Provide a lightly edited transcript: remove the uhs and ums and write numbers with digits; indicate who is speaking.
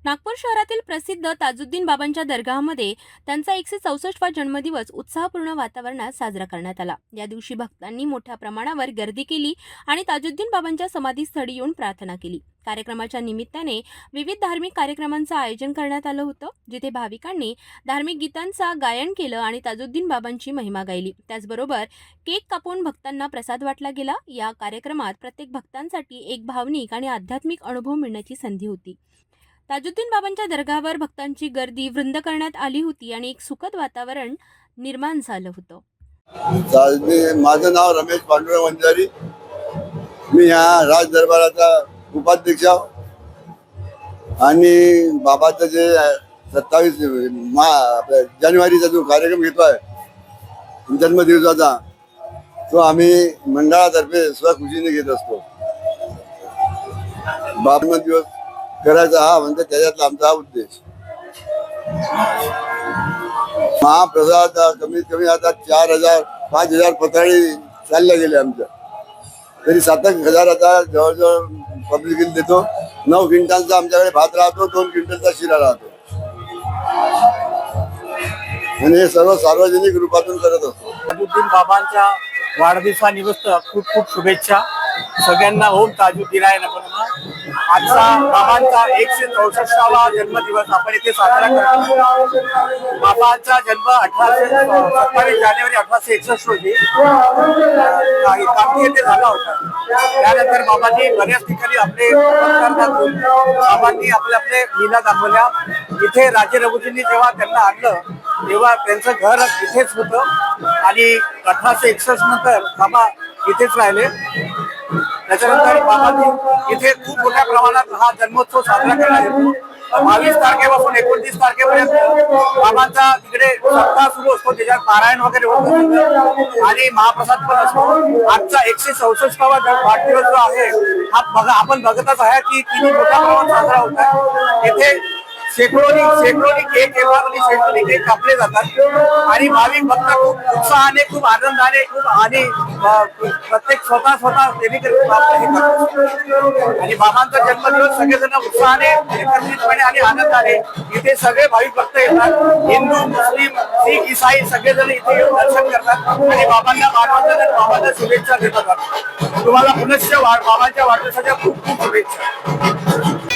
Speaker 1: नागपूर शहरातील प्रसिद्ध ताजुद्दीन बाबांच्या दर्गामध्ये त्यांचा 164वा जन्मदिवस उत्साहपूर्ण वातावरणात साजरा करण्यात आला। या दिवशी भक्तांनी मोठ्या प्रमाणावर गर्दी केली आणि ताजुद्दीन बाबांच्या समाधीस्थळी येऊन प्रार्थना केली। कार्यक्रमाच्या निमित्ताने विविध धार्मिक कार्यक्रमांचं आयोजन करण्यात आलं होतं, जिथे भाविकांनी धार्मिक गीतांचा गायन केलं आणि ताजुद्दीन बाबांची महिमा गायली। त्याचबरोबर केक कापून भक्तांना प्रसाद वाटला गेला। या कार्यक्रमात प्रत्येक भक्तांसाठी एक भावनिक आणि आध्यात्मिक अनुभव मिळण्याची संधी होती। ताजुद्दीन बाबांच्या दर्गावर भक्तांची गर्दी वृंद करण्यात आली होती आणि एक सुखद वातावरण निर्माण झालं होतं।
Speaker 2: माझं नाव रमेश पांडुरंग वंजारी। मी या राज दरबाराचा उपाध्यक्ष आणि बाबाचं जे 27 जानेवारीचा जो कार्यक्रम घेतोय जन्मदिवसाचा, तो आम्ही मंडळातर्फे स्वखुशीने घेत असतो। बाबा दिवस करायचा हा म्हणजे त्याच्यातला आमचा उद्देश। महाप्रसाद कमीत कमी आता 4,000-5,000 पत्राळी चालल्या गेले आमच्या, तरी 7,000 आता जवळजवळ पब्लिकला देतो। 9 क्विंटलचा आमच्याकडे भात राहतो, 2 क्विंटलचा शिरा राहतो आणि हे सर्व सार्वजनिक रूपातून करत असतो।
Speaker 3: ताजुद्दीन बाबांच्या वाढदिवसानिमित्त खूप खूप शुभेच्छा सगळ्यांना। ओम ताजुद्दीनाय नमः। आजचा बाबांचा 164वा जन्मदिवस आपण इथे साजरा करतो। बाबांचा जन्म 27 जानेवारी 1861 रोजी कामठी येथे झाला होता। त्यानंतर बाबांनी बऱ्याच ठिकाणी आपले बाबांनी आपले लीला दाखवल्या। इथे राजे रघुजींनी जेव्हा त्यांना आणलं तेव्हा त्यांचं घर इथेच होतं आणि 1861 नंतर बाबा इथेच राहिले। त्याच्यानंतर बाबांनी इथे खूप मोठ्या प्रमाणात हा जन्मोत्सव साजरा करण्यात येतो। 22 तारखेपासून 29 तारखेपर्यंत बाबांचा तिकडे सप्ताह सुरू असतो, त्याच्यात पारायण वगैरे होतं आणि महाप्रसाद पण असतो। आजचा 164वा वाढदिवस जो आहे हा आपण बघतच आहे की किती मोठ्या प्रमाणात साजरा होत आहे। इथे शेकडोनी केक येतात आणि शेकडोनी केक कापले जातात आणि भाविक भक्त खूप उत्साहाने, खूप आनंदाने, खूप आणि प्रत्येक स्वतः आणि बाबांचा जन्मदिवस सगळेजण उत्साहाने, एकत्रितपणे आणि आनंदाने इथे सगळे भाविक भक्त येतात। हिंदू, मुस्लिम, शीख, ईसाई सगळेजण इथे येऊन दर्शन करतात आणि बाबांना मानवंदन आणि बाबांना शुभेच्छा देतात। तुम्हाला पुनश्च बाबांच्या वाढदिवसाच्या खूप खूप शुभेच्छा।